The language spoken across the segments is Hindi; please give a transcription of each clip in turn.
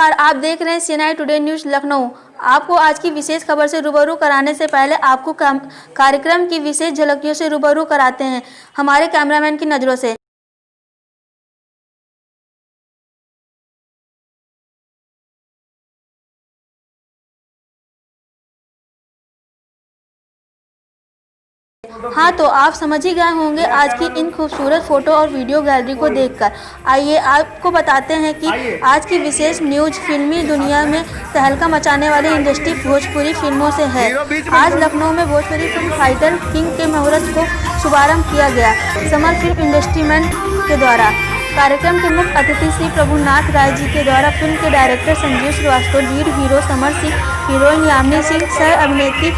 नमस्कार, आप देख रहे हैं सीएनआई टुडे न्यूज़ लखनऊ। आपको आज की विशेष खबर से रूबरू कराने से पहले आपको कार्यक्रम की विशेष झलकियों से रूबरू कराते हैं हमारे कैमरामैन की नज़रों से। हाँ, तो आप समझ ही गए होंगे आज की इन खूबसूरत फोटो और वीडियो गैलरी को देखकर। आइए आपको बताते हैं कि आज की विशेष न्यूज़ फिल्मी दुनिया में तहलका मचाने वाली इंडस्ट्री भोजपुरी फिल्मों से है। आज लखनऊ में भोजपुरी फिल्म फाइटर किंग के मुहूर्त को शुभारंभ किया गया समर फिल्म इंडस्ट्रीमेंट के द्वारा। कार्यक्रम के मुख्य अतिथि श्री प्रभुनाथ राय जी के द्वारा फिल्म के director Sanjeev Srivastava, lead hero Samar Singh, heroine Yamini Singh, सह अभिनेत्री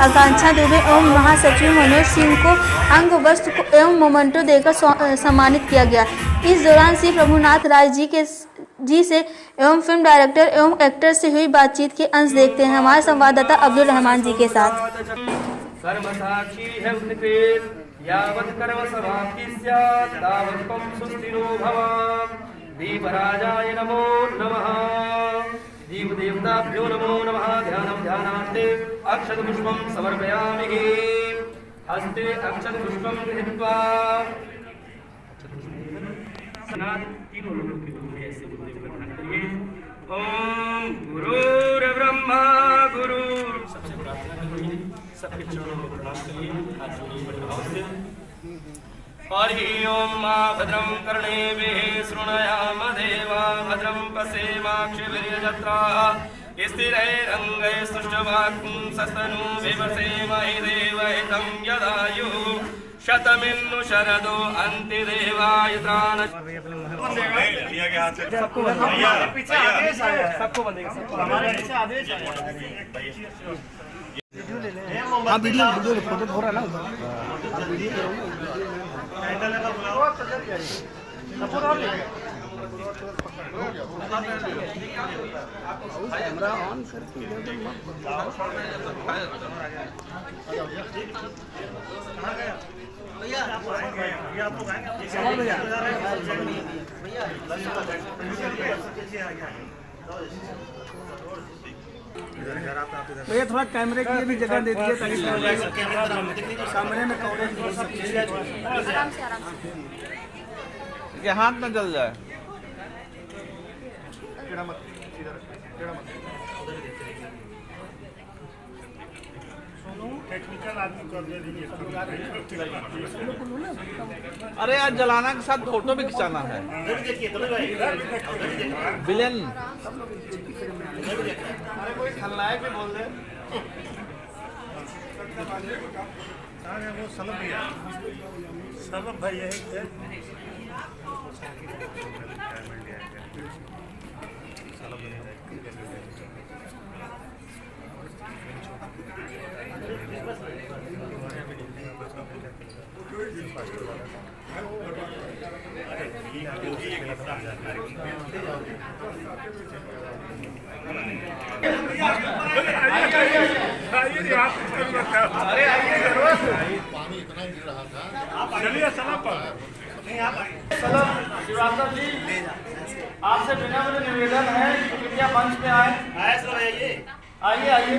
आकांक्षा दुबे एवं महासचिव मनोज सिंह को अंग वस्त्र एवं मोमेंटो देकर सम्मानित किया गया। इस दौरान श्री प्रभुनाथ राय जी से एवं फिल्म डायरेक्टर एवं एक्टर से हुई बातचीत के अंश देखते हैं हमारे संवाददाता अब्दुल रहमान जी के साथ। यावत् कर्म समाप्ति स्यात् तावत् त्वं सुस्थिरो भव। दीपराजाय नमो नमः। दीपदेवताभ्यो नमो नमः। ध्यानं ध्यानान्ते अक्षतपुष्पं समर्पयामि। हस्ते अक्षतपुष्पं गृहीत्वा तीनों लोगों के लिए ऐसे गुरुदेव का ध्यान करिए। ओम गुरुर्ब्रह्मा गुरु। सबसे प्रार्थना करिए, सबके चरणों में प्रणाम करिए, हाथ जोड़िए बड़े भाव से। हरि ओम मा भद्रं कर्णेभिः शृणुयाम देवा भद्रं पश्येमाक्षभिर्यजत्राः स्थिरैरङ्गैः स्तुष्टवाक्पुंसस्तनूभिर्वसेमहि देवहितं यदायुः शतमिन्नु शरदो अन्ति देवाय त्राण। सबको बंदेगा, हमारे पीछे आदेश आया। हाँ वीडियो फोटो हो रहा है ना। कैमरा ऑन करके भैया थोड़ा कैमरे के लिए भी जगह दे दीजिए ताकि कैमरे में कवरेज हो सकती है, हाथ में जल जाए। अरे यार जलाना के साथ फोटो भी खिंचाना है। विलेन अरे कोई खलनायक भी बोल दे। वो सलम भाई यही थे। अरे आइए जरूर। पानी इतना गिर रहा था। चलिए सलाम श्रीवास्तव जी, आपसे बिना मुझे निवेदन है कि कृपया मंच पे आए। आइए आइए,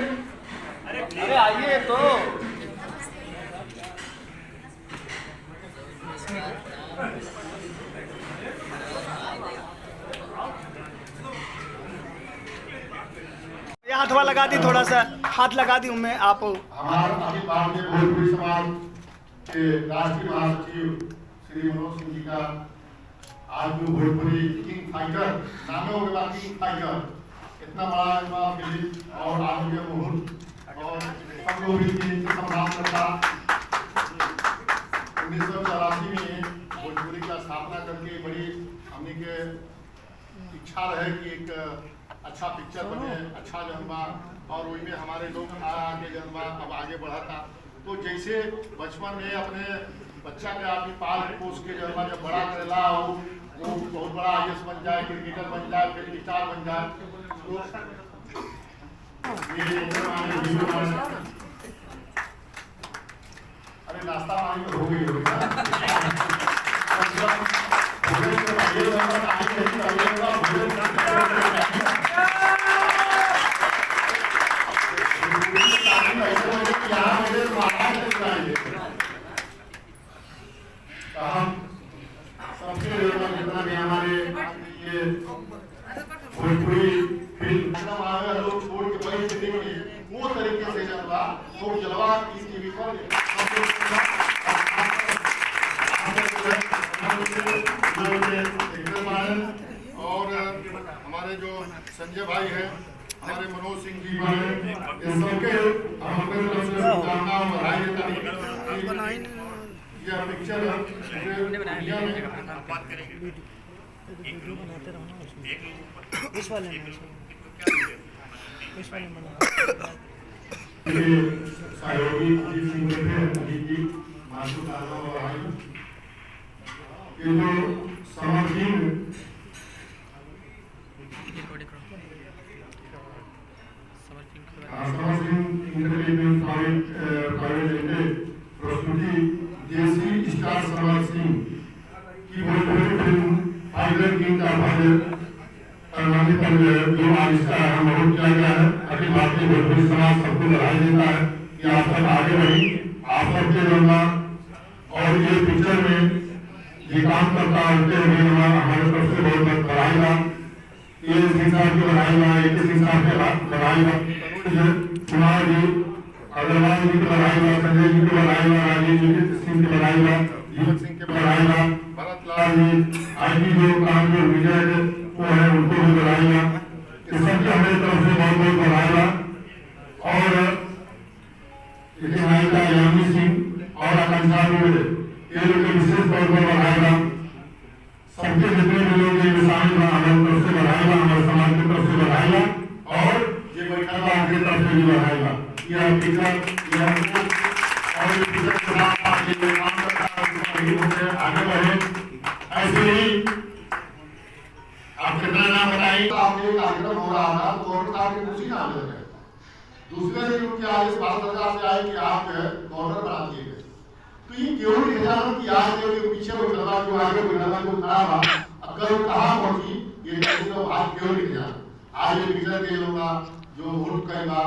अरे आइए तो। हाथ लगा दी, थोड़ा सा हाथ लगा दी उनमें आप। हमारे भारतीय भोजपुरी समाज के राष्ट्रीय महासचिव श्री मनोज सिंह जी का आज जो भोजपुरी किंग फाइटर नामे होगा किंग फाइटर इतना बड़ा फिल्म और आज के मुहूर्त और सब लोग सम्मान करता 1984 में भोजपुरी का स्थापना करके बड़ी हमने के इच्छा रहे कि एक अच्छा पिक्चर बने, अच्छा जन्मा और वही में हमारे लोग आगे जन्मा अब आगे बढ़ा था। तो जैसे बचपन में अपने बच्चा के आदमी पाल पोस के जन्मा जब बड़ा करेला वो बहुत बड़ा IAS बन जाए, क्रिकेटर बन जाए, फिल्म स्टार बन जाए। अरे नाश्ता पानी तो हो गई सबसे ज़्यादा जितना भी हमारे ये भोजपुरी फिल्म लोग छोड़ के बड़ी से देखिए वो तरीके से जलवा तो जलवा इस टीवी पर और हमारे जो संजय भाई हैं, हमारे मनोज सिंह जी भाई, ये सबके हमारे तरफ से शुभकामनाएं और बधाई देता हूं। यह पिक्चर दुनिया में बात करेंगे सहयोगी अजीत सिंह थे, अजीत जी मासूम और भाई ये जो समर इंटरटेनमेंट प्राइवेट लिमिटेड प्रस्तुति देसी स्टार समर सिंह की भोजपुरी फिल्म फाइटर किंग का फाइटर करवाने पर जो आज इसका आरंभ किया गया है। अखिल भारतीय भोजपुरी समाज सबको बधाई देता है कि आप सब आगे बढ़ी, आप सबके द्वारा और ये पिक्चर में ये काम करता होते हुए हमारे तरफ से बहुत बहुत बधाई। ये हिसाब के बधाई, एक हिसाब के बधाई कुमार जी, अग्रवाल जी की बधाई, संजय जी की बधाई, राजीव जी सिंह की बधाई, युवक सिंह के बधाई, भरत लाल जी, आईटी जो काम जो विजय वो है उनको भी बधाई। इस सबके हमारी तरफ से बहुत बहुत बधाई। और नायिका यामी सिंह और आकांक्षा ये लोग विशेष तौर पर बधाई। सबके जितने भी लोग ये शामिल हमारे तरफ से बधाई, हमारे समाज की तरफ से बधाई और ये बैठा आपकी तरफ से भी बधाई। यह पिक्चर और ये पिक्चर के साथ आगे काम करता है, आगे बढ़े ऐसे ही। आप कितना नाम बताइए? आपके एक कार्यक्रम हो रहा था तो गवर्नर साहब की कुर्सी नाम ले गए, दूसरे दिन उनके आदेश भारत सरकार से आए कि आप गवर्नर बना दिए गए। तो ये क्यों नहीं जाना कि आज के पीछे वो चला जो आगे बढ़ना जो खराब है अगर कहाँ पहुंची ये तो आज क्यों नहीं जाना। आज ये पिक्चर के लोग जो वोट कई बार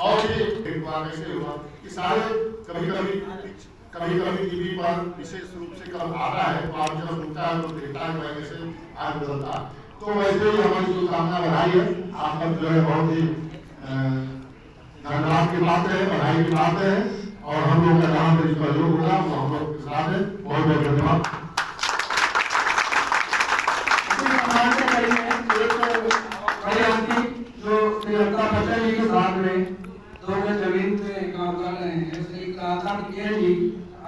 और ये एक बार ऐसे हुआ कि सारे कभी टीवी पर विशेष रूप से कब आता है तो आप जब सुनता है तो देखता है कैसे आज बदलता। तो वैसे ही हमारी शुभकामना बधाई है। आप सब जो है बहुत ही धन्यवाद की बात है, बधाई की बात है और हम लोग का जहाँ पर इसका योग होगा वो हम लोग के साथ है। बहुत बहुत धन्यवाद। जो श्रीलंका पटेल जी के साथ में 2 गज जमीन पे काम कर रहे हैं, श्री राधाकांत के जी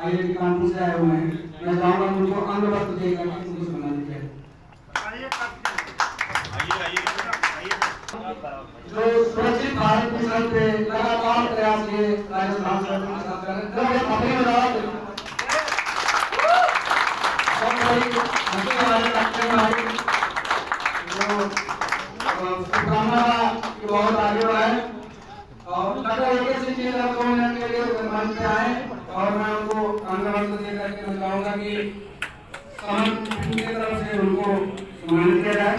IIT कानपुर से आए हुए हैं। मैं चाहूँगा मुझको अंग वस्त्र देकर के उनको सम्मानित करें। जो सुरक्षित भारत मिशन पे लगातार प्रयास किए राजस्थान सरकार के साथ कर रहे हैं, अपने राज और कोई हंसी वाले लगते हैं शुभकामना बहुत आगे बढ़ाए और लगा एक ऐसी चीज है 2 मिनट के लिए मंच पे आए और मैं उनको अंगवस्त्र दे करके मैं चाहूँगा कि समन की तरफ से उनको सम्मानित किया जाए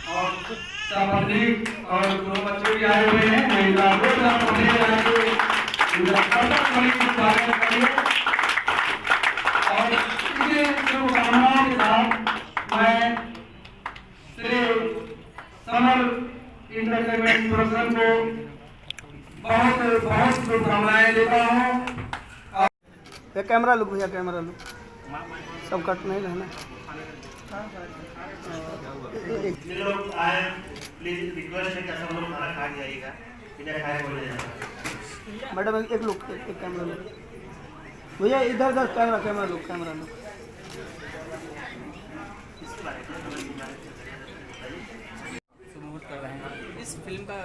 और पब्लिक और जो बच्चे भी आए हुए हैं मैं इनका स्वागत करिए और इसे शुभकामनाओं के साथ मैं श्री समर इंटरटेनमेंट प्रोडक्शन को बहुत बहुत शुभकामनाएं देता हूँ। कैमरा लुक भैया, कैमरा लुक सब कट नहीं रहना। लोग आए प्लीज रिक्वेस्ट है कि सब लोग खाना खा जाइएगा, बिना खाए बोले जाएगा। मैडम एक लुक, एक कैमरा लुक भैया, इधर इधर camera look, camera look. Promote कर रहे हैं इस फिल्म का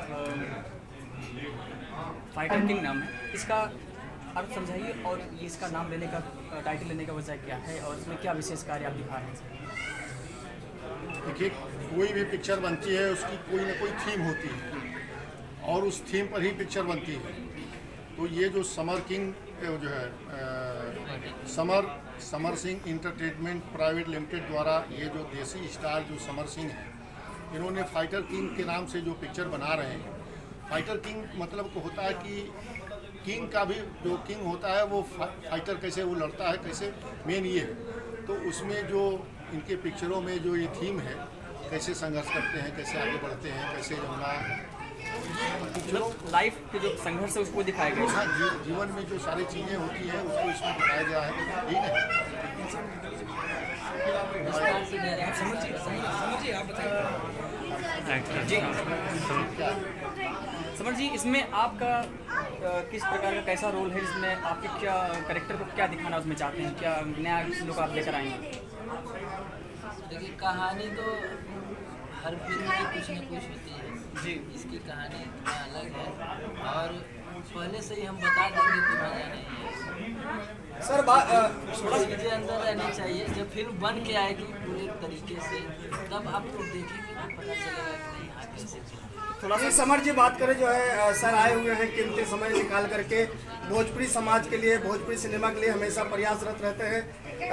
फाइटर किंग नाम है, इसका अर्थ समझाइए और ये इसका नाम लेने का टाइटल लेने का वजह क्या है और इसमें क्या विशेष कार्य आप दिखा रहे हैं? देखिए, कोई भी पिक्चर बनती है उसकी कोई ना कोई थीम होती है और उस थीम पर ही पिक्चर बनती है। तो ये जो समर किंग जो है Samar Singh entertainment private limited द्वारा ये जो देसी स्टार जो समर सिंह है, इन्होंने फाइटर किंग के नाम से जो पिक्चर बना रहे हैं। फाइटर किंग मतलब को होता है कि किंग का भी जो किंग होता है वो फाइटर कैसे वो लड़ता है, कैसे मेन ये है। तो उसमें जो इनके पिक्चरों में जो ये थीम है, कैसे संघर्ष करते हैं, कैसे आगे बढ़ते हैं, कैसे पिक्चरों लाइफ के जो संघर्ष है उसको दिखाया गया है। जीवन में जो सारी चीज़ें होती हैं उसको इसमें बताया गया है। ठीक है जी समर जी, इसमें आपका किस प्रकार का कैसा रोल है, इसमें आपके क्या कैरेक्टर को क्या दिखाना उसमें चाहते हैं, क्या नया लोग आप लेकर आएंगे? देखिए कहानी तो हर फिल्म में कुछ न कुछ होती है जी। इसकी कहानी अलग है और पहले से ही हम बता देंगे तो मजा नहीं है सर चीज़ें अंदर रहनी चाहिए। जब फिल्म बन के आएगी पूरे तरीके से तब आप लोग देखेंगे तो पता चलेगा कि नहीं हाँ कैसे थोड़ा सा समर जी बात करें जो है सर आए हुए हैं कीमती समय निकाल करके भोजपुरी समाज के लिए, भोजपुरी सिनेमा के लिए हमेशा प्रयासरत रहते हैं।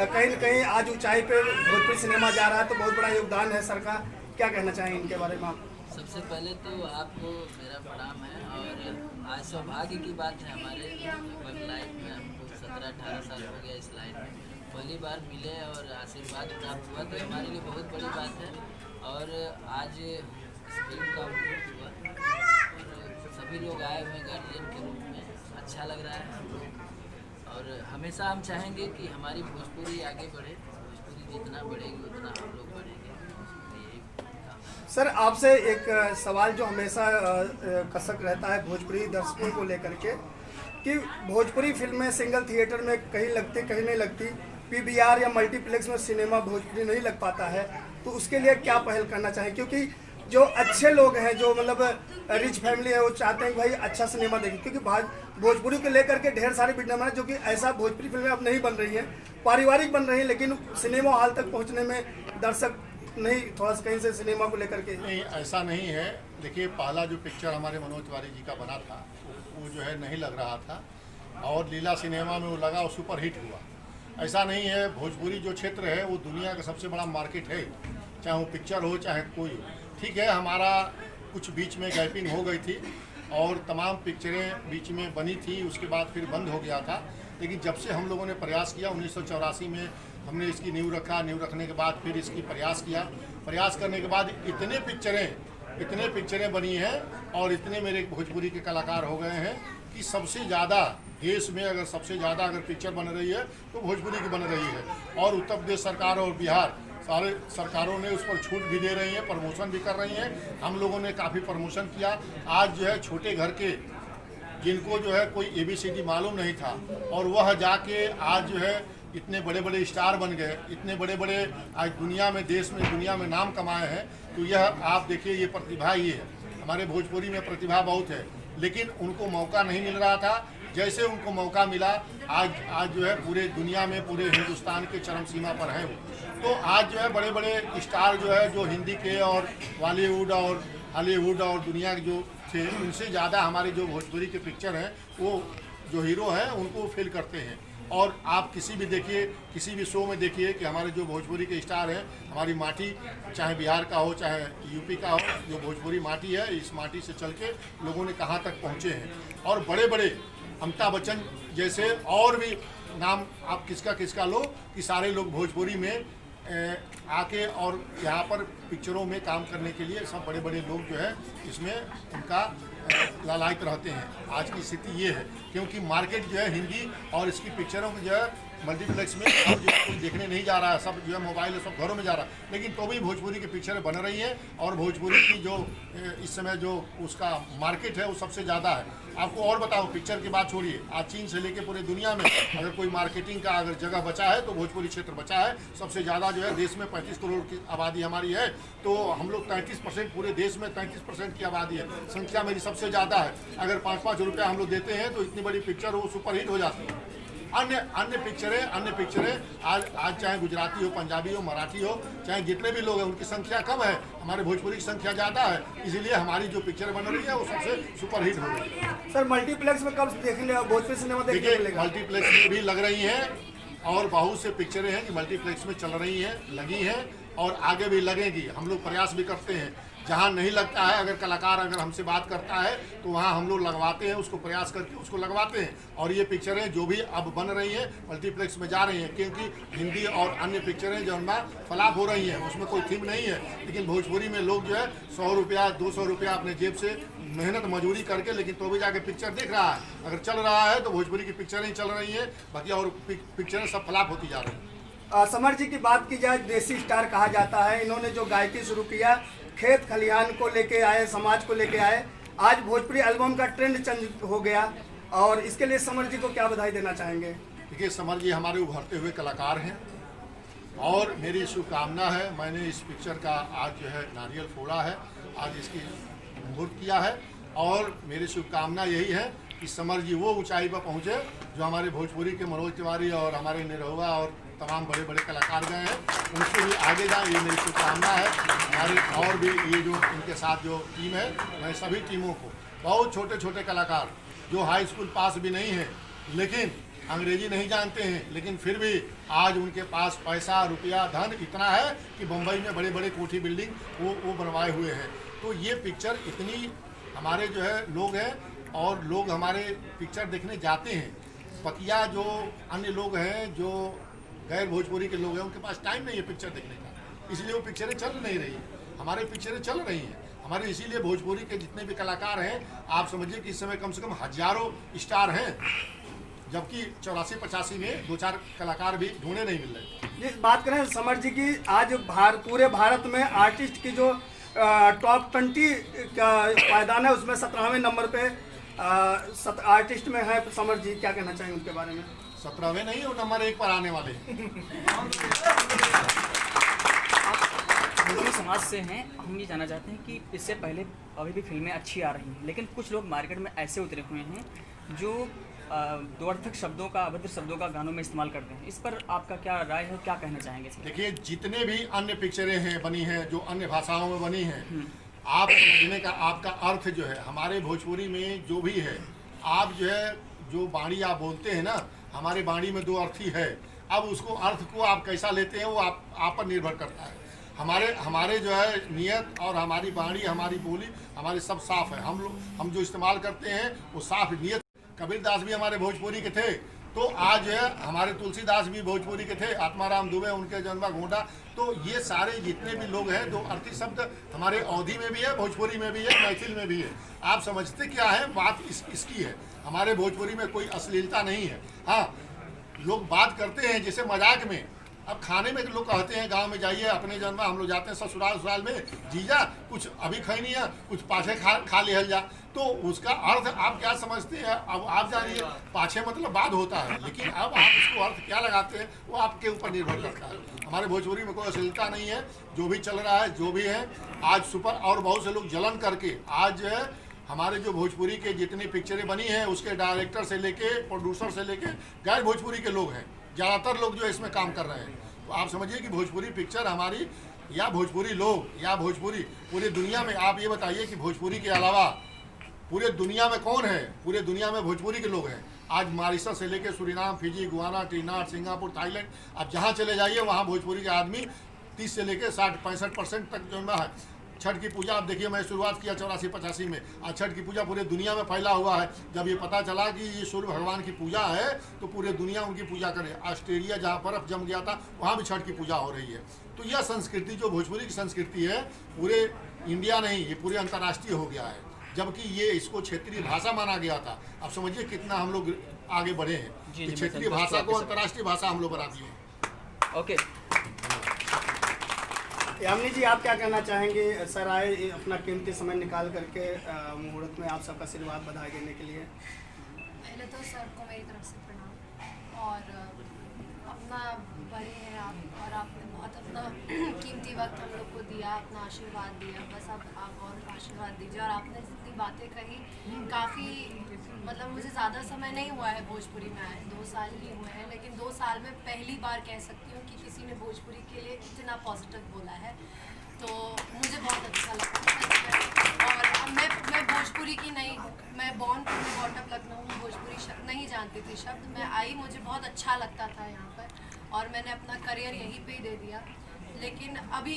कहीं न कहीं आज ऊंचाई पे भोजपुरी सिनेमा जा रहा है तो बहुत बड़ा योगदान है सर का, क्या कहना चाहेंगे इनके बारे में आप? सबसे पहले तो आपको मेरा प्रणाम है और आज सौभाग्य की बात है हमारे लगभग लाइफ में हमको 17-18 साल हो गया इस लाइन में, पहली बार मिले और आशीर्वाद प्राप्त हुआ तो हमारे लिए बहुत बड़ी बात है। और आज इस फिल्म का मुहूर्त हुआ और सभी लोग आए हुए गार्जियन के रूप में, अच्छा लग रहा है हम लोग। और हमेशा हम चाहेंगे कि हमारी भोजपुरी आगे बढ़े, भोजपुरी जितना बढ़ेगी उतना हम लोग बढ़ेंगे। सर आपसे एक सवाल जो हमेशा कसक रहता है भोजपुरी दर्शकों को लेकर के कि भोजपुरी फिल्में सिंगल थिएटर में कहीं लगती कहीं नहीं लगती, पीवीआर या मल्टीप्लेक्स में सिनेमा भोजपुरी नहीं लग पाता है, तो उसके लिए क्या पहल करना चाहिए? क्योंकि जो अच्छे लोग हैं, जो मतलब रिच फैमिली है, वो चाहते हैं कि भाई अच्छा सिनेमा देखें, क्योंकि भोजपुरी को लेकर के ढेर सारी विडम्बना है जो कि ऐसा भोजपुरी फिल्में अब नहीं बन रही हैं, पारिवारिक बन रही हैं, लेकिन सिनेमा हॉल तक पहुँचने में दर्शक नहीं थोड़ा सा कहीं से सिनेमा को लेकर के नहीं, ऐसा नहीं है। देखिए पहला जो पिक्चर हमारे मनोज तिवारी जी का बना था वो जो है नहीं लग रहा था और लीला सिनेमा में वो लगा और सुपर हिट हुआ। ऐसा नहीं है, भोजपुरी जो क्षेत्र है वो दुनिया का सबसे बड़ा मार्केट है, चाहे वो पिक्चर हो चाहे कोई हो। ठीक है, हमारा कुछ बीच में गैपिंग हो गई थी और तमाम पिक्चरें बीच में बनी थी, उसके बाद फिर बंद हो गया था। लेकिन जब से हम लोगों ने प्रयास किया 1984 में हमने इसकी नींव रखा, नींव रखने के बाद फिर इसकी प्रयास किया, प्रयास करने के बाद इतने पिक्चरें बनी हैं और इतने मेरे भोजपुरी के कलाकार हो गए हैं कि सबसे ज़्यादा देश में अगर सबसे ज़्यादा अगर पिक्चर बन रही है तो भोजपुरी की बन रही है। और उत्तर प्रदेश सरकार और बिहार सारे सरकारों ने उस पर छूट भी दे रही हैं, प्रमोशन भी कर रही हैं। हम लोगों ने काफ़ी प्रमोशन किया। आज जो है छोटे घर के जिनको जो है कोई ABCD मालूम नहीं था और वह जाके आज जो है इतने बड़े बड़े स्टार बन गए, इतने बड़े बड़े आज दुनिया में, देश में, दुनिया में नाम कमाए हैं। तो यह आप देखिए, ये प्रतिभा ही है। हमारे भोजपुरी में प्रतिभा बहुत है, लेकिन उनको मौका नहीं मिल रहा था। जैसे उनको मौका मिला, आज जो है पूरे दुनिया में, पूरे हिंदुस्तान के चरम सीमा पर हैं वो। तो आज जो है बड़े बड़े स्टार जो है, जो हिंदी के और बॉलीवुड और हॉलीवुड और दुनिया के जो थे, उनसे ज़्यादा हमारे जो भोजपुरी के पिक्चर हैं वो जो हीरो हैं उनको फील करते हैं। और आप किसी भी देखिए, किसी भी शो में देखिए कि हमारे जो भोजपुरी के स्टार हैं, हमारी माटी चाहे बिहार का हो चाहे यूपी का हो, जो भोजपुरी माटी है, इस माटी से चल के लोगों ने कहाँ तक पहुँचे हैं। और बड़े बड़े अमिताभ बच्चन जैसे और भी नाम आप किसका लो कि सारे लोग भोजपुरी में आके और यहाँ पर पिक्चरों में काम करने के लिए सब बड़े बड़े लोग जो है इसमें उनका लालायित रहते हैं। आज की स्थिति ये है, क्योंकि मार्केट जो है हिंदी और इसकी पिक्चरों की जो है मल्टीप्लेक्स में अब जो कोई देखने नहीं जा रहा है, सब जो है मोबाइल सब घरों में जा रहा है। लेकिन तो भी भोजपुरी की पिक्चरें बन रही हैं और भोजपुरी की जो इस समय जो उसका मार्केट है वो सबसे ज़्यादा है। आपको और बताओ, पिक्चर की बात छोड़िए, आज चीन से लेके पूरे दुनिया में अगर कोई मार्केटिंग का अगर जगह बचा है तो भोजपुरी क्षेत्र बचा है। सबसे ज़्यादा जो है देश में 35 करोड़ की आबादी हमारी है, तो हम लोग 33%, पूरे देश में 33% की आबादी है, संख्या मेरी सबसे ज़्यादा है। अगर 5-5 रुपया हम लोग देते हैं तो इतनी बड़ी पिक्चर वो सुपरहिट हो जाती है। अन्य पिक्चरें आज चाहे गुजराती हो, पंजाबी हो, मराठी हो, चाहे जितने भी लोग हैं उनकी संख्या कम है, हमारे भोजपुरी की संख्या ज़्यादा है, इसीलिए हमारी जो पिक्चर बन रही है वो सबसे सुपरहिट हो रही है। सर मल्टीप्लेक्स में कब देखने भोजपुरी सिनेमा देखने मिलेगा? मल्टीप्लेक्स में भी लग रही हैं और बहुत से पिक्चरें हैं कि मल्टीप्लेक्स में चल रही हैं, लगी हैं और आगे भी लगेगी। हम लोग प्रयास भी करते हैं, जहाँ नहीं लगता है अगर कलाकार अगर हमसे बात करता है तो वहाँ हम लोग लगवाते हैं, उसको प्रयास करके उसको लगवाते हैं। और ये पिक्चरें जो भी अब बन रही हैं मल्टीप्लेक्स में जा रही हैं, क्योंकि हिंदी और अन्य पिक्चरें जो है फ्लॉप हो रही हैं, उसमें कोई थीम नहीं है। लेकिन भोजपुरी में लोग जो है 100 रुपया 200 रुपया अपने जेब से मेहनत मजदूरी करके लेकिन तो भी जाके पिक्चर देख रहा है। अगर चल रहा है तो भोजपुरी की पिक्चरें ही चल रही हैं, बाकी और पिक्चरें सब फ्लॉप होती जा रही हैं। समर जी की बात की जाए, देसी स्टार कहा जाता है। इन्होंने जो गायकी शुरू किया, खेत खलिहान को लेके आए, समाज को लेके आए, आज भोजपुरी एल्बम का ट्रेंड चेंज हो गया, और इसके लिए समर जी को क्या बधाई देना चाहेंगे? देखिए, समर जी हमारे उभरते हुए कलाकार हैं और मेरी शुभकामना है, मैंने इस पिक्चर का आज जो है नारियल फोड़ा है, आज इसकी मुहूर्त किया है, और मेरी शुभकामना यही है कि समर जी वो ऊंचाई पर पहुँचे जो हमारे भोजपुरी के मनोज तिवारी और हमारे निरहुआ और तमाम बड़े बड़े कलाकार गए हैं, उनसे भी आगे जाए, ये मेरी शुभकामना है। हमारे और भी ये जो इनके साथ जो टीम है, मैं सभी टीमों को, बहुत छोटे छोटे कलाकार जो हाई स्कूल पास भी नहीं हैं लेकिन अंग्रेजी नहीं जानते हैं, लेकिन फिर भी आज उनके पास पैसा रुपया धन इतना है कि बम्बई में बड़े बड़े कोठी बिल्डिंग वो बनवाए हुए हैं। तो ये पिक्चर इतनी हमारे जो है लोग हैं और लोग हमारे पिक्चर देखने जाते हैं। बकिया जो अन्य लोग हैं, जो गैर भोजपुरी के लोग हैं, उनके पास टाइम नहीं है पिक्चर देखने का, इसलिए वो पिक्चरें चल नहीं रही। हमारे पिक्चरें चल रही हैं हमारे, इसीलिए भोजपुरी के जितने भी कलाकार हैं, आप समझिए कि इस समय कम से कम हजारों स्टार हैं, जबकि 84-85 में 2-4 कलाकार भी ढूंढे नहीं मिल रहे। इस बात करें समर जी की, आज पूरे भारत में आर्टिस्ट की जो टॉप 20 का पायदान है, उसमें 17वें नंबर पे आर्टिस्ट में है समर जी। क्या कहना चाहेंगे उनके बारे में? 17वें नहीं, वो नंबर 1 पर आने वाले दोनों समाज से हैं। हम ये जानना चाहते हैं कि इससे पहले अभी भी फिल्में अच्छी आ रही हैं, लेकिन कुछ लोग मार्केट में ऐसे उतरे हुए हैं जो द्वर्थक शब्दों का, अभद्र शब्दों का गानों में इस्तेमाल करते हैं। इस पर आपका क्या राय है, क्या कहना चाहेंगे? देखिए, जितने भी अन्य पिक्चरें हैं बनी हैं जो अन्य भाषाओं में बनी हैं, आप समझने का आपका अर्थ जो है हमारे भोजपुरी में जो भी है, आप जो है जो बाणी आप बोलते हैं ना, हमारे बाणी में 2 अर्थ ही है। अब उसको अर्थ को आप कैसा लेते हैं वो आप पर निर्भर करता है। हमारे जो है नियत और हमारी बाणी, हमारी बोली, हमारी सब साफ है। हम जो इस्तेमाल करते हैं वो साफ नियत। कबीरदास भी हमारे भोजपुरी के थे, तो आज जो है हमारे तुलसीदास भी भोजपुरी के थे, आत्माराम दुबे उनके जन्मा घोंडा। तो ये सारे जितने भी लोग हैं, 2 अर्थी शब्द हमारे अवधी में भी है, भोजपुरी में भी है, मैथिल में भी है। आप समझते क्या है, बात इसकी है। हमारे भोजपुरी में कोई अश्लीलता नहीं है। हाँ, लोग बात करते हैं जैसे मजाक में। अब खाने में लोग कहते हैं, गांव में जाइए अपने जन्मा, हम लोग जाते हैं ससुराल में, जीजा कुछ अभी खैनी है, कुछ पाछे खा लिहल जा। तो उसका अर्थ आप क्या समझते हैं, अब आप जानिए। पाछे मतलब बाद होता है, लेकिन अब आप उसको अर्थ क्या लगाते हैं वो आपके ऊपर निर्भर करता है। हमारे भोजपुरी में कोई अश्लीलता नहीं है। जो भी चल रहा है, जो भी है, आज सुपर और बहुत से लोग जलन करके आज हमारे जो भोजपुरी के जितनी पिक्चरें बनी हैं उसके डायरेक्टर से लेके प्रोड्यूसर से लेके गैर भोजपुरी के लोग हैं, ज़्यादातर लोग जो इसमें काम कर रहे हैं। तो आप समझिए कि भोजपुरी पिक्चर हमारी या भोजपुरी लोग या भोजपुरी पूरी दुनिया में, आप ये बताइए कि भोजपुरी के अलावा पूरे दुनिया में कौन है? पूरे दुनिया में भोजपुरी के लोग हैं। आज मॉरिशस से लेके Suriname, Fiji, Guana, Trinidad, Singapore, Thailand, आप जहाँ चले जाइए वहाँ भोजपुरी के आदमी 30 से लेके 60-65% तक जो है। छठ की पूजा आप देखिए, मैं शुरुआत किया 84-85 में, आज छठ की पूजा पूरे दुनिया में फैला हुआ है। जब ये पता चला कि ये सूर्य भगवान की पूजा है तो पूरे दुनिया उनकी पूजा करे। ऑस्ट्रेलिया जहाँ बर्फ जम गया था वहाँ भी छठ की पूजा हो रही है। तो यह संस्कृति जो भोजपुरी की संस्कृति है, पूरे इंडिया नहीं, ये पूरे अंतर्राष्ट्रीय हो गया है, जबकि ये इसको क्षेत्रीय भाषा माना गया था। आप समझिए कितना हम लोग आगे बढ़े हैं कि क्षेत्रीय भाषा को अंतर्राष्ट्रीय भाषा हम लोग बना दिए। ओके, यामिनी जी, आप क्या कहना चाहेंगे? सर आए अपना कीमती समय निकाल करके मुहूर्त में आप सबका आशीर्वाद बधाई देने के लिए। पहले तो सर को मेरी तरफ से प्रणाम, और अपना बड़े हैं आप, और आपने बहुत अपना कीमती वक्त हम लोग को दिया, अपना आशीर्वाद दिया। बस अब आप और आशीर्वाद दीजिए। और आपने जितनी बातें कही, काफ़ी मतलब मुझे ज़्यादा समय नहीं हुआ है भोजपुरी में आए, 2 साल ही हुए हैं, लेकिन 2 साल में पहली बार कह सकती हूँ कि किसी ने भोजपुरी के लिए इतना पॉजिटिव बोला है, तो मुझे बहुत अच्छा लगा। और मैं भोजपुरी की नहीं, मैं बॉर्न बॉटअप लखनऊ में भोजपुरी शब्द नहीं जानती थी। शब्द मैं आई, मुझे बहुत अच्छा लगता था यहाँ पर, और मैंने अपना करियर यहीं पे ही दे दिया। लेकिन अभी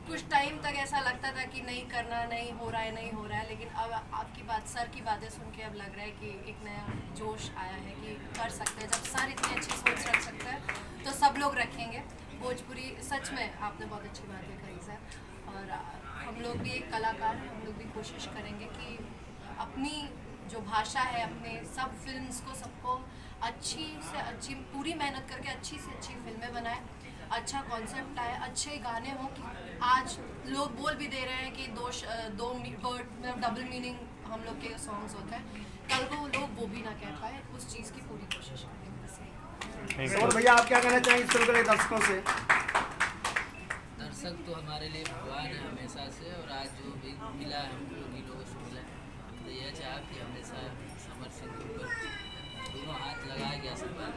कुछ टाइम तक ऐसा लगता था कि नहीं करना, नहीं हो रहा है, लेकिन अब आपकी बात, सर की बातें सुन के अब लग रहा है कि एक नया जोश आया है कि कर सकते हैं। जब सर इतनी अच्छी सोच रख सकते हैं तो सब लोग रखेंगे। भोजपुरी सच में आपने बहुत अच्छी बातें कही सर, और हम लोग भी एक कलाकार हैं, हम लोग भी कोशिश करेंगे कि अपनी जो भाषा है, अपने सब फिल्म्स को सबको अच्छी से अच्छी पूरी मेहनत करके अच्छी से अच्छी फिल्में बनाए, अच्छा कॉन्सेप्ट आए, अच्छे गाने हों। कि आज लोग बोल भी दे रहे हैं कि दो वर्ड में डबल मीनिंग हम लोग के सॉन्ग्स होते हैं, कल को लोग वो भी ना कह पाए, उस चीज़ की पूरी कोशिश करेंगे। और भैया आप क्या कहना चाहेंगे इस फिल्म के लिए दर्शकों से? दर्शक तो हमारे लिए भगवान है हमेशा से, और आज जो भी मिला है हम लोग ही लोगों से मिला है, तो यह चाहा कि हमेशा समर सिंह के ऊपर दोनों हाथ लगाए गया आशीर्वाद।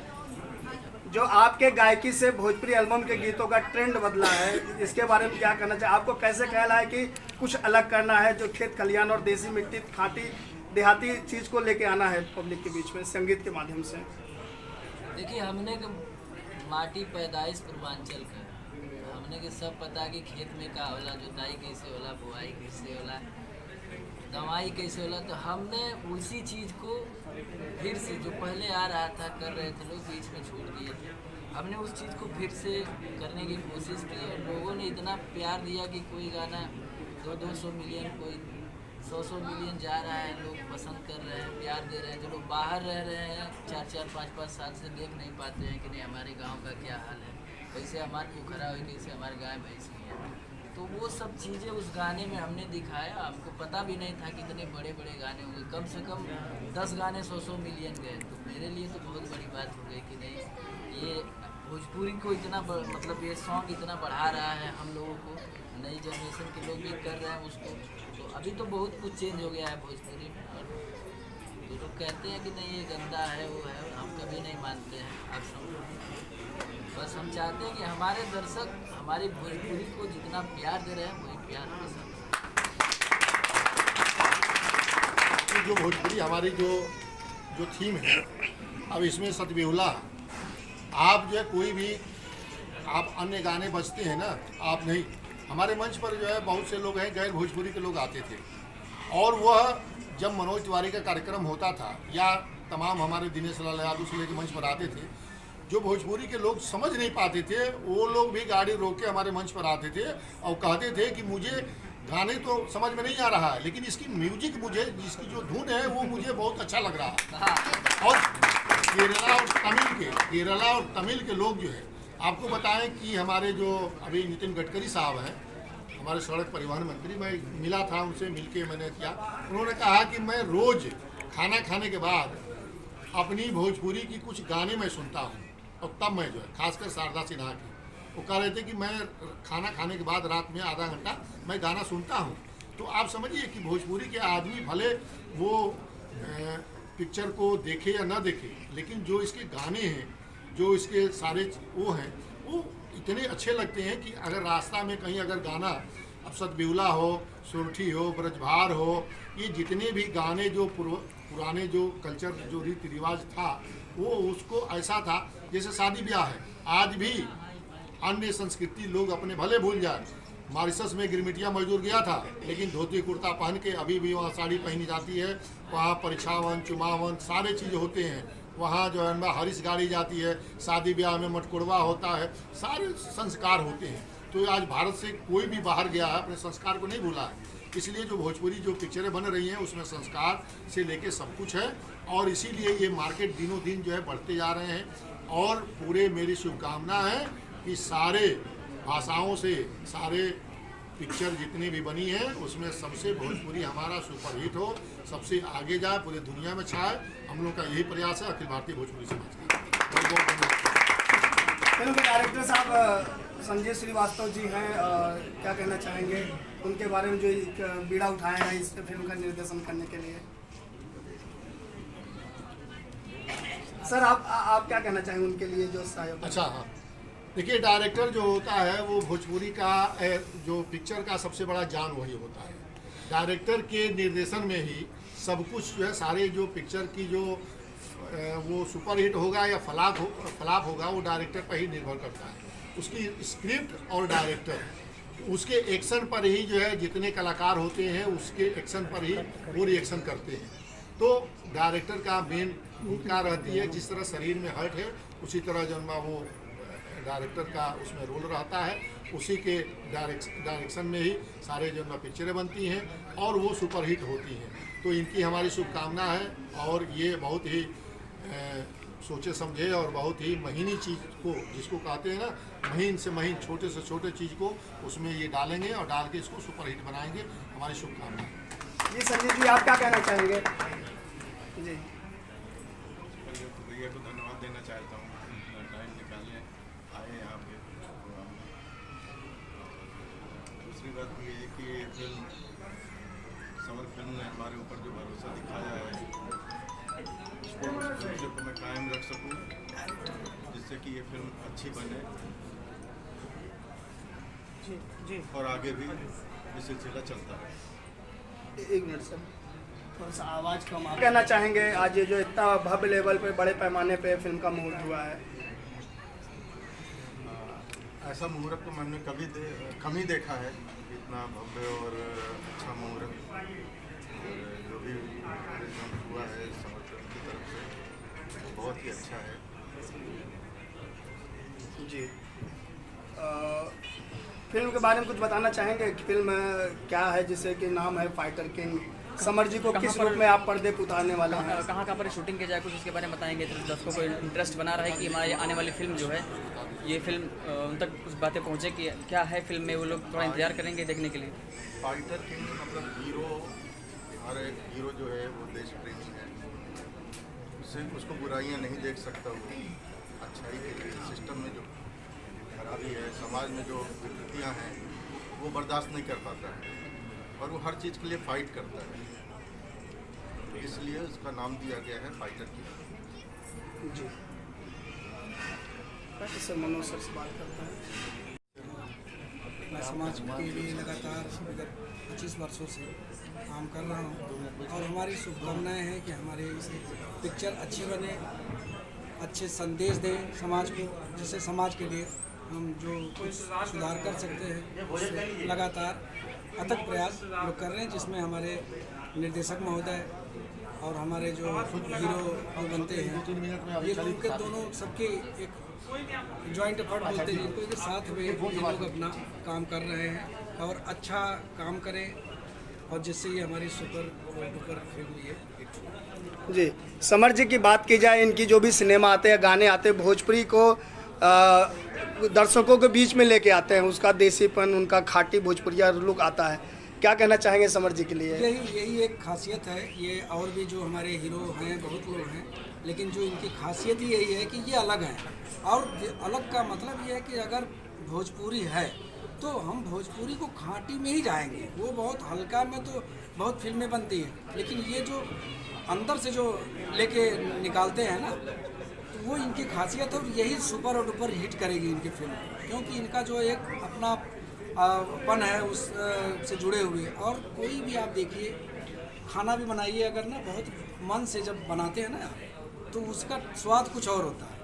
जो आपके गायकी से भोजपुरी एल्बम के गीतों का ट्रेंड बदला है, इसके बारे में क्या कहना चाहिए? आपको कैसे ख्याल है कि कुछ अलग करना है, जो खेत खलियान और देसी मिट्टी खाती देहाती चीज़ को लेके आना है पब्लिक के बीच में संगीत के माध्यम से? देखिए, हमने माटी पैदाइश पूर्वांचल का, हमने के सब पता कि खेत में का होला, जुताई कैसे होला, बुआई कैसे होला, दवाई कैसे होला, तो हमने उसी चीज़ को फिर से जो पहले आ रहा था कर रहे थे लोग, बीच में छोड़ दिए थे, हमने उस चीज़ को फिर से करने की कोशिश की, और लोगों ने इतना प्यार दिया कि कोई गाना 200 मिलियन, कोई 100 मिलियन जा रहा है, लोग पसंद कर रहे हैं, प्यार दे रहे हैं। जो लोग बाहर रह रहे हैं 4-4, 5-5 साल से देख नहीं पाते हैं कि नहीं हमारे गाँव का क्या हाल है, कैसे हमारे पोखरा हुई, कैसे हमारे गाय भैंस हुई है, तो वो सब चीज़ें उस गाने में हमने दिखाया। हमको पता भी नहीं था कि इतने बड़े बड़े गाने होंगे, कम से कम 10 गाने 100 मिलियन गए, तो मेरे लिए तो बहुत बड़ी बात हो गई कि नहीं, ये भोजपुरी को इतना मतलब ये सॉन्ग इतना बढ़ा रहा है हम लोगों को, नई जनरेशन के लोग भी कर रहे हैं उसको, तो अभी तो बहुत कुछ चेंज हो गया है भोजपुरी में। और जो लोग कहते हैं कि नहीं ये गंदा है, वो है, हम कभी नहीं मानते हैं। आप समझो, बस हम चाहते हैं कि हमारे दर्शक हमारी भोजपुरी को जितना प्यार दे रहे हैं वही प्यार के साथ। जो भोजपुरी हमारी जो थीम है, अब इसमें सतबेहुला, आप जो है कोई भी आप अन्य गाने बजते हैं ना, आप नहीं, हमारे मंच पर जो है बहुत से लोग हैं गैर भोजपुरी के लोग आते थे, और वह जब मनोज तिवारी का कार्यक्रम होता था या तमाम हमारे दिनेश लाल यादव से लेकर मंच पर आते थे, जो भोजपुरी के लोग समझ नहीं पाते थे, वो लोग भी गाड़ी रोक के हमारे मंच पर आते थे और कहते थे कि मुझे गाने तो समझ में नहीं आ रहा है, लेकिन इसकी म्यूजिक मुझे, इसकी जो धुन है वो मुझे बहुत अच्छा लग रहा है। और केरला और तमिल के लोग जो है, आपको बताएं कि हमारे जो अभी नितिन गडकरी साहब हैं, हमारे सड़क परिवहन मंत्री, मैं मिला था उनसे, मिलके मैंने किया, उन्होंने कहा कि मैं रोज़ खाना खाने के बाद अपनी भोजपुरी की कुछ गाने मैं सुनता हूँ, और तब मैं जो है खासकर शारदा सिन्हा की, वो कह रहे थे कि मैं खाना खाने के बाद रात में आधा घंटा मैं गाना सुनता हूँ। तो आप समझिए कि भोजपुरी के आदमी भले वो पिक्चर को देखे या ना देखे, लेकिन जो इसके गाने हैं, जो इसके सारे वो हैं, वो इतने अच्छे लगते हैं कि अगर रास्ता में कहीं अगर गाना, अब सतबेहुला हो, सुरठी हो, ब्रजभार हो, ये जितने भी गाने जो पुराने जो कल्चर जो रीति रिवाज था, वो उसको ऐसा था जैसे शादी ब्याह है। आज भी अन्य संस्कृति लोग अपने भले भूल जाए, मॉरिशस में गिरमिटिया मजदूर गया था, लेकिन धोती कुर्ता पहन के अभी भी वहाँ साड़ी पहनी जाती है, वहाँ परीक्षावन, चुमावन सारे चीज़ होते हैं, वहाँ जो है हरिश गाड़ी जाती है, शादी ब्याह में मटकुड़वा होता है, सारे संस्कार होते हैं। तो आज भारत से कोई भी बाहर गया है अपने संस्कार को नहीं भूला है, इसलिए जो भोजपुरी जो पिक्चरें बन रही हैं उसमें संस्कार से लेके सब कुछ है, और इसीलिए ये मार्केट दिनों दिन जो है बढ़ते जा रहे हैं। और पूरे मेरी शुभकामना है कि सारे भाषाओं से सारे पिक्चर जितनी भी बनी है उसमें सबसे भोजपुरी हमारा सुपरहिट हो, सबसे आगे जाए, पूरे दुनिया में छाए। हम लोग का यही प्रयास है अखिल भारतीय भोजपुरी समाज का। बहुत बहुत धन्यवाद। फिल्म के डायरेक्टर साहब संजय श्रीवास्तव जी हैं, क्या कहना चाहेंगे उनके बारे में, जो एक बीड़ा उठाए हैं इस फिल्म का निर्देशन करने के लिए? सर आप क्या कहना चाहेंगे उनके लिए जो सहयोग? अच्छा, हाँ, देखिए, डायरेक्टर जो होता है वो भोजपुरी का जो पिक्चर का सबसे बड़ा जान वही होता है। डायरेक्टर के निर्देशन में ही सब कुछ जो है, सारे जो पिक्चर की जो वो सुपरहिट होगा या फ्लॉप होगा, वो डायरेक्टर पर ही निर्भर करता है। उसकी स्क्रिप्ट और डायरेक्टर, उसके एक्शन पर ही जो है जितने कलाकार होते हैं उसके एक्शन पर ही वो रिएक्शन करते हैं। तो डायरेक्टर का मेन भूमिका रहती है, जिस तरह शरीर में हर्ट है उसी तरह जो वो डायरेक्टर का उसमें रोल रहता है, उसी के डायरेक्शन में ही सारे जो पिक्चरें बनती हैं और वो सुपरहिट होती हैं। तो इनकी हमारी शुभकामना है और ये बहुत ही सोचे समझे और बहुत ही महीनी चीज़ को, जिसको कहते हैं ना महीन से महीन, छोटे से छोटे चीज़ को उसमें ये डालेंगे और डाल के इसको सुपरहिट बनाएंगे। हमारी शुभकामनाएं। जी संजीव जी, आप क्या कहना चाहेंगे? जी भैया को धन्यवाद देना चाहता हूँ, टाइम निकालने आए यहाँ पे। दूसरी बात ये है कि ये फिल्म समर फिल्म ने हमारे ऊपर जो भरोसा दिखाया है उसको उस भरोसे को मैं कायम रख सकूँ, जिससे कि ये फिल्म अच्छी बने जी और आगे भी ये सिलसिला चलता है। एक मिनट सर, थोड़ा सा आवाज़ कम। आप कहना चाहेंगे आज ये जो इतना भव्य लेवल पे बड़े पैमाने पे फिल्म का मुहूर्त हुआ है? ऐसा मुहूर्त तो मैंने कम ही देखा है, इतना भव्य और अच्छा मुहूर्त जो भी हुआ है समर्थन की तरफ से वो बहुत ही अच्छा है। जी फिल्म के बारे में कुछ बताना चाहेंगे? फिल्म क्या है जिससे कि नाम है फाइटर किंग? समर जी को किस रूप में आप पर्दे पर उतारने वाले हैं? कहाँ पर शूटिंग की जाए कुछ उसके बारे में बताएंगे, तो दर्शकों को इंटरेस्ट बना रहा है कि हमारी आने वाली फिल्म जो है ये फिल्म उन तक कुछ बातें पहुँचे कि क्या है फिल्म में, वो लोग थोड़ा इंतजार करेंगे देखने के लिए। फाइटर किंग मतलब हीरो, हर एक हीरो जो है वो देश प्रेमी है, उसको बुराइयां नहीं देख सकता, वो अच्छाई के लिए सिस्टम में जो खराबी है, समाज में जो विकृतियाँ हैं वो बर्दाश्त नहीं कर पाता है और वो हर चीज़ के लिए फाइट करता है, इसलिए उसका नाम दिया गया है फाइटर किंग। जी सर, मनोज सर से बात करता है। मैं समाज के लिए लगातार विगत 25 वर्षों से काम कर रहा हूँ और हमारी शुभकामनाएं हैं कि हमारी पिक्चर अच्छी बने, अच्छे संदेश दें समाज को, जिससे समाज के लिए हम जो कुछ सुधार कर सकते हैं उससे लगातार अथक प्रयास लोग कर रहे हैं, जिसमें हमारे निर्देशक महोदय और हमारे जो हीरो बनते हैं ये उनके दोनों सबके एक जॉइंट एफर्ट बोलते हैं जिनको, के साथ में ये लोग अपना काम कर रहे हैं और अच्छा काम करें और जिससे ये हमारी सुपर डुपर फिल्म ये। जी समर जी की बात की जाए, इनकी जो भी सिनेमा आते हैं, गाने आते हैं, भोजपुरी को दर्शकों के बीच में लेके आते हैं, उसका देसीपन, उनका खाटी भोजपुरिया लुक आता है। क्या कहना चाहेंगे समर जी के लिए? यही एक खासियत है। ये और भी जो हमारे हीरो हैं बहुत लोग हैं, लेकिन जो इनकी खासियत ही यही है कि ये अलग हैं। और अलग का मतलब ये है कि अगर भोजपुरी है तो हम भोजपुरी को खाटी में ही जाएंगे। वो बहुत हल्का में तो बहुत फिल्में बनती हैं, लेकिन ये जो अंदर से जो लेके निकालते हैं ना, तो वो इनकी खासियत है और यही सुपर और डुपर हिट करेगी इनकी फिल्म, क्योंकि इनका जो एक अपना पन है उस से जुड़े हुए। और कोई भी आप देखिए, खाना भी बनाइए अगर ना, बहुत मन से जब बनाते हैं ना तो उसका स्वाद कुछ और होता है।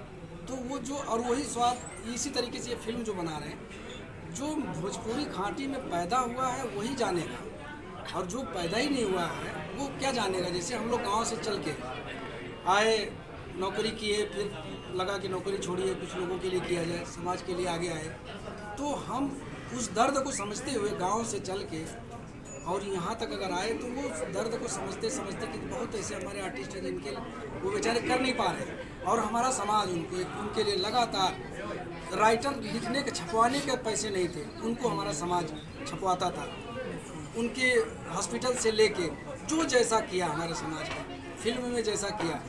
तो वो जो और वही स्वाद इसी तरीके से ये फिल्म जो बना रहे हैं, जो भोजपुरी खाटी में पैदा हुआ है वही जानेगा, और जो पैदा ही नहीं हुआ है वो क्या जानेगा। जैसे हम लोग गांव से चल के आए, नौकरी किए, फिर लगा कि नौकरी छोड़िए कुछ लोगों के लिए किया जाए, समाज के लिए आगे आए, तो हम उस दर्द को समझते हुए गांव से चल के और यहाँ तक अगर आए तो वो दर्द को समझते समझते कि बहुत ऐसे हमारे आर्टिस्ट हैं जिनके वो बेचारे कर नहीं पा रहे, और हमारा समाज उनके लिए लगातार राइटर लिखने के छपवाने के पैसे नहीं थे, उनको हमारा समाज छपवाता था। उनके हॉस्पिटल से लेके जो जैसा किया हमारे समाज का, फिल्म में जैसा किया,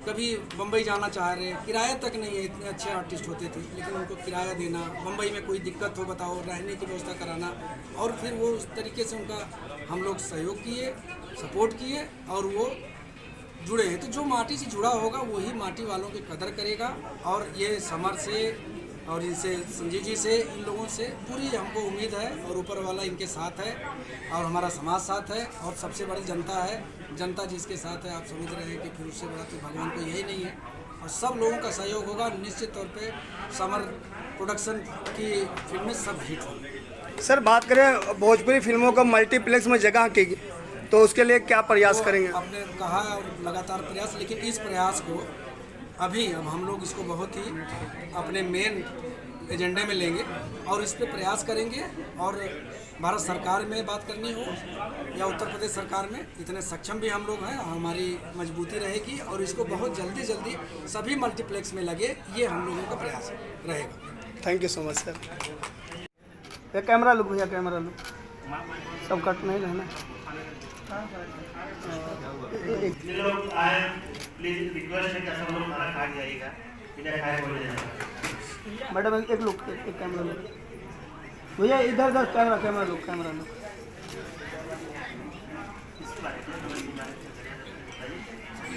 कभी बम्बई जाना चाह रहे, किराया तक नहीं है, इतने अच्छे आर्टिस्ट होते थे, लेकिन उनको किराया देना, बम्बई में कोई दिक्कत हो बताओ, रहने की व्यवस्था कराना, और फिर वो उस तरीके से उनका हम लोग सहयोग किए, सपोर्ट किए, और वो जुड़े हैं। तो जो माटी से जुड़ा होगा वही माटी वालों की कदर करेगा। और ये समर से और इनसे, संजीव जी से, इन लोगों से पूरी हमको उम्मीद है, और ऊपर वाला इनके साथ है और हमारा समाज साथ है, और सबसे बड़ी जनता है। जनता जिसके साथ है आप समझ रहे हैं कि फिर उससे बड़ा तो भगवान को यही नहीं है। और और सब लोगों का सहयोग होगा, निश्चित तौर पे समर प्रोडक्शन की फिल्में सब हिट होंगी। सर बात करें भोजपुरी फिल्मों को मल्टीप्लेक्स में जगह की, तो उसके लिए क्या प्रयास करेंगे? आपने कहा और लगातार प्रयास, लेकिन इस प्रयास को अब हम लोग इसको बहुत ही अपने मेन एजेंडे में लेंगे और इस पे प्रयास करेंगे। और भारत सरकार में बात करनी हो या उत्तर प्रदेश सरकार में, इतने सक्षम भी हम लोग हैं, हमारी मजबूती रहेगी और इसको बहुत जल्दी सभी मल्टीप्लेक्स में लगे, ये हम लोगों का प्रयास रहेगा। Thank you so much sir. ये कैमरा लुक भैया, कैमरा लुक सब कट नहीं रहना। लोग आए, प्लीज रिक्वेस्ट है कि सब लोग खाना खा जाइएगा, बिना खाए बोले जाएगा। मैडम एक लुक, एक कैमरा लुक भैया, इधर कैमरा लुक।